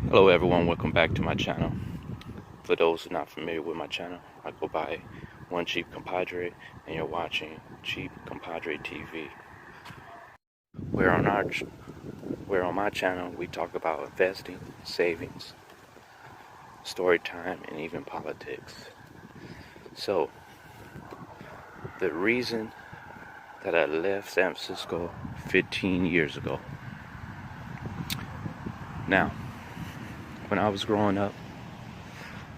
Hello everyone, welcome back to my channel. For those who are not familiar with my channel, I go by One Cheap Compadre, and you're watching Cheap Compadre TV. Where on my channel we talk about investing, savings, story time, and even politics. So the reason that I left San Francisco 15 years ago. Now, when I was growing up,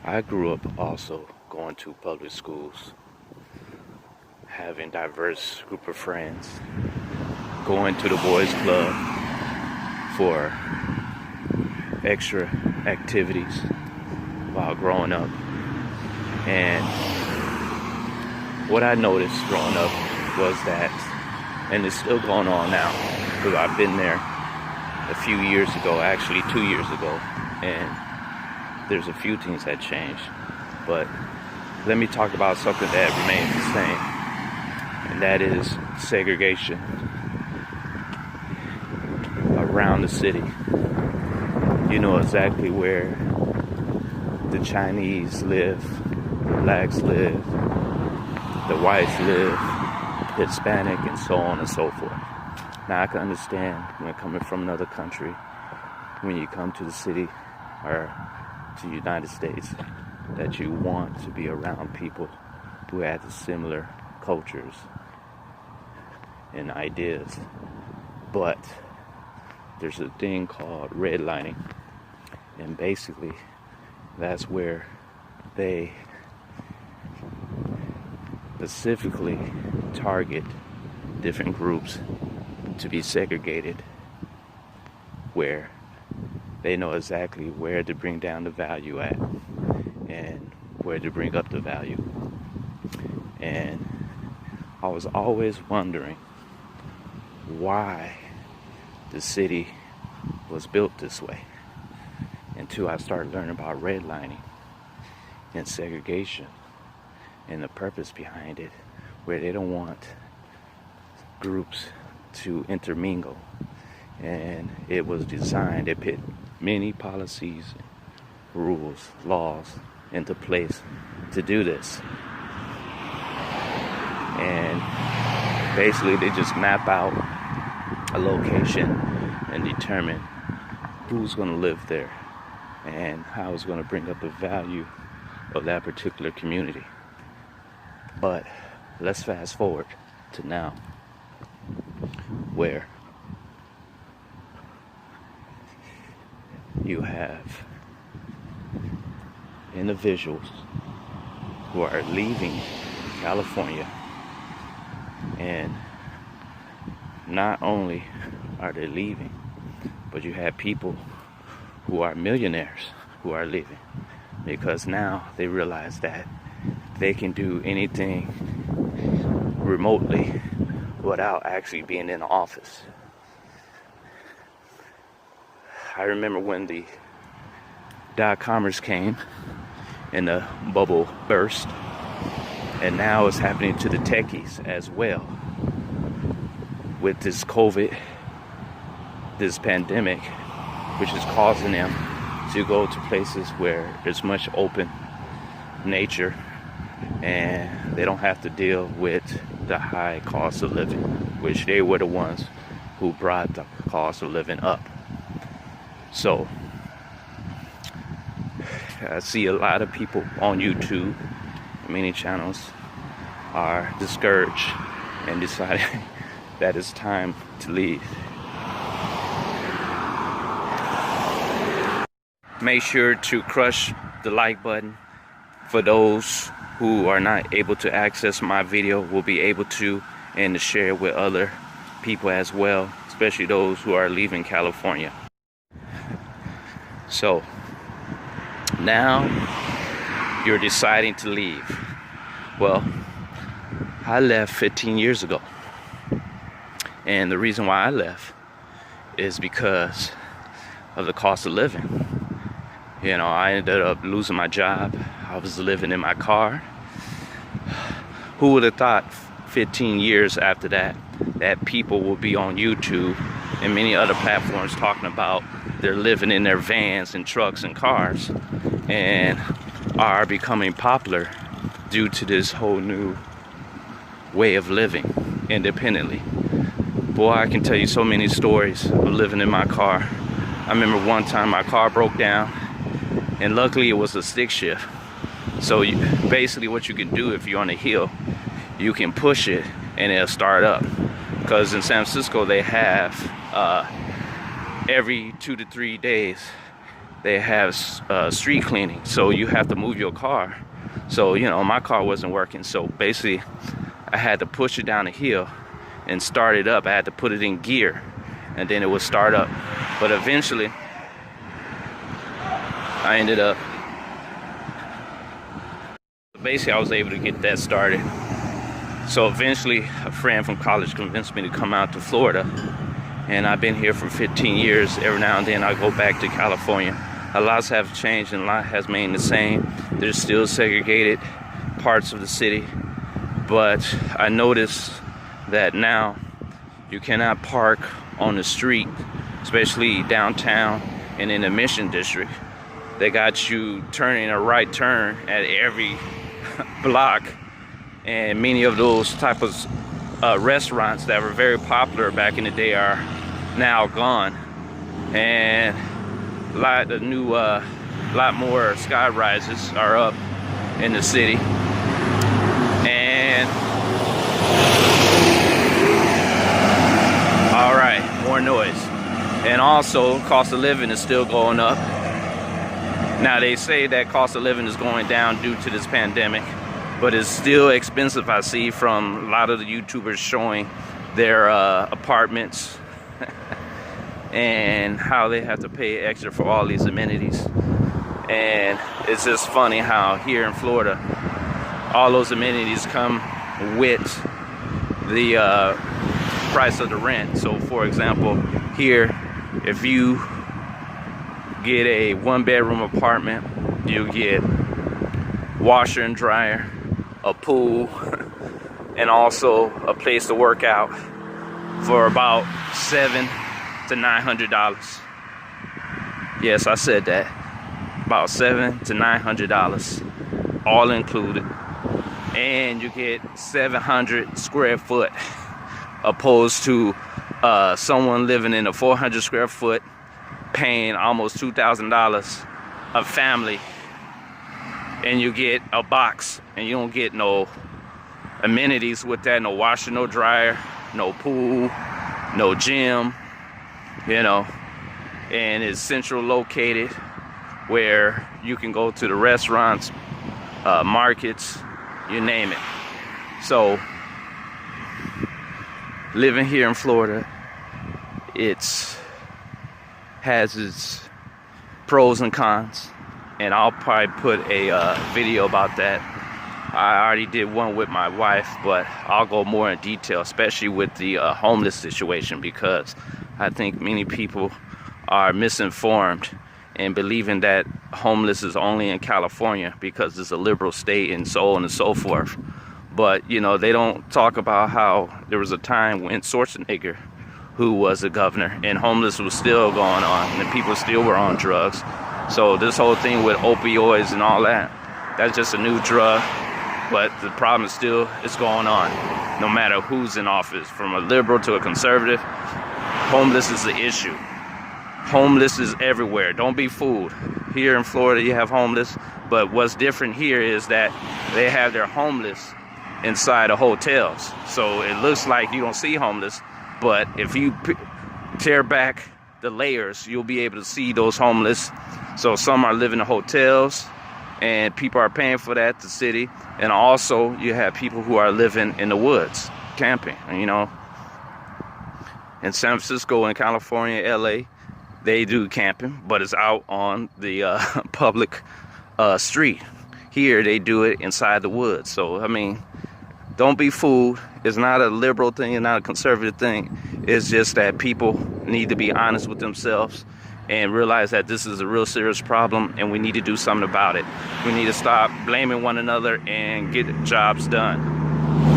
I grew up also going to public schools, having diverse group of friends, going to the boys club for extra activities while growing up. And what I noticed growing up was that, and it's still going on now, because I've been there a few years ago, actually 2 years ago, and there's a few things that changed. But let me talk about something that remains the same, and that is segregation around the city. You know exactly where the Chinese live, the blacks live, the whites live, Hispanic, and so on and so forth. Now I can understand when coming from another country, when you come to the city or to the United States, that you want to be around people who have similar cultures and ideas. But there's a thing called redlining, and basically that's where they specifically target different groups to be segregated, where they know exactly where to bring down the value at and where to bring up the value. And I was always wondering why the city was built this way, until I started learning about redlining and segregation and the purpose behind it, where they don't want groups to intermingle. And it was designed, they put many policies, rules, laws into place to do this. And basically they just map out a location and determine who's going to live there and how it's going to bring up the value of that particular community. But let's fast forward to now, where you have individuals who are leaving California, and not only are they leaving, but you have people who are millionaires who are leaving, because now they realize that they can do anything remotely without actually being in the office. I remember when the dot-comers came and the bubble burst, and now it's happening to the techies as well. With this COVID, this pandemic, which is causing them to go to places where there's much open nature and they don't have to deal with the high cost of living, which they were the ones who brought the cost of living up. So I see a lot of people on YouTube, many channels, are discouraged and deciding that it's time to leave. Make sure to crush the like button. For those who are not able to access my video, will be able to, and to share with other people as well, especially those who are leaving California. So now you're deciding to leave. Well, I left 15 years ago, and the reason why I left is because of the cost of living. You know, I ended up losing my job. I was living in my car. Who would have thought 15 years after that people will be on YouTube and many other platforms talking about they're living in their vans and trucks and cars and are becoming popular due to this whole new way of living independently. Boy, I can tell you so many stories of living in my car. I remember one time my car broke down, and luckily it was a stick shift. So basically what you can do if you're on a hill, you can push it and it'll start up. Because in San Francisco they have every 2 to 3 days they have street cleaning, so you have to move your car. So my car wasn't working, so basically I had to push it down the hill and start it up. I had to put it in gear and then it would start up. But eventually I ended up, basically I was able to get that started. So eventually a friend from college convinced me to come out to Florida, and I've been here for 15 years. Every now and then I go back to California. A lot have changed and a lot has remained the same. There's still segregated parts of the city, but I noticed that now you cannot park on the street, especially downtown and in the Mission District. They got you turning a right turn at every block, and many of those type of restaurants that were very popular back in the day are now gone, and a lot more sky rises are up in the city. And all right, more noise. And also cost of living is still going up. Now they say that cost of living is going down due to this pandemic, but it's still expensive. I see from a lot of the YouTubers showing their apartments and how they have to pay extra for all these amenities. And it's just funny how here in Florida all those amenities come with the price of the rent. So for example, here if you get a 1-bedroom apartment, you get washer and dryer, a pool, and also a place to work out for about $700 to $900. Yes, I said that. About $700 to $900, all included. And you get 700 square foot, opposed to someone living in a 400 square foot paying almost $2,000 a family, and you get a box and you don't get no amenities with that. No washer, no dryer, no pool, no gym, and it's central located where you can go to the restaurants, markets, you name it. So living here in Florida, has its pros and cons, and I'll probably put a video about that. I already did one with my wife, but I'll go more in detail, especially with the homeless situation, because I think many people are misinformed and believing that homeless is only in California because it's a liberal state and so on and so forth. But they don't talk about how there was a time when Schwarzenegger, who was the governor, and homeless was still going on and people still were on drugs. So this whole thing with opioids and all that, that's just a new drug, but the problem is going on no matter who's in office, from a liberal to a conservative. Homeless is the issue. Homeless is everywhere. Don't be fooled. Here in Florida you have homeless, but what's different here is that they have their homeless inside of hotels. So it looks like you don't see homeless, but if you tear back the layers, you'll be able to see those homeless. So some are living in hotels, and people are paying for that, the city. And also you have people who are living in the woods, camping. In San Francisco and California, LA, they do camping, but it's out on the public street. Here they do it inside the woods. So don't be fooled. It's not a liberal thing, it's not a conservative thing. It's just that people need to be honest with themselves and realize that this is a real serious problem, and we need to do something about it. We need to stop blaming one another and get jobs done.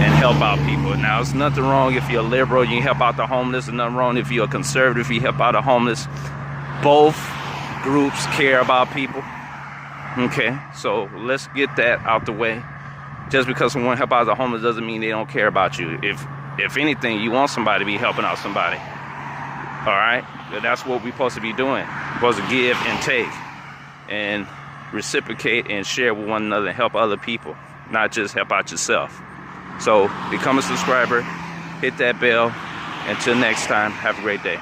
And help out people. Now, there's nothing wrong if you're a liberal, you help out the homeless. There's nothing wrong if you're a conservative, you help out the homeless. Both groups care about people. Okay, so let's get that out the way. Just because someone help out the homeless doesn't mean they don't care about you. If anything, you want somebody to be helping out somebody. All right, that's what we're supposed to be doing. We're supposed to give and take, and reciprocate and share with one another and help other people, not just help out yourself. So become a subscriber, hit that bell. Until next time, have a great day.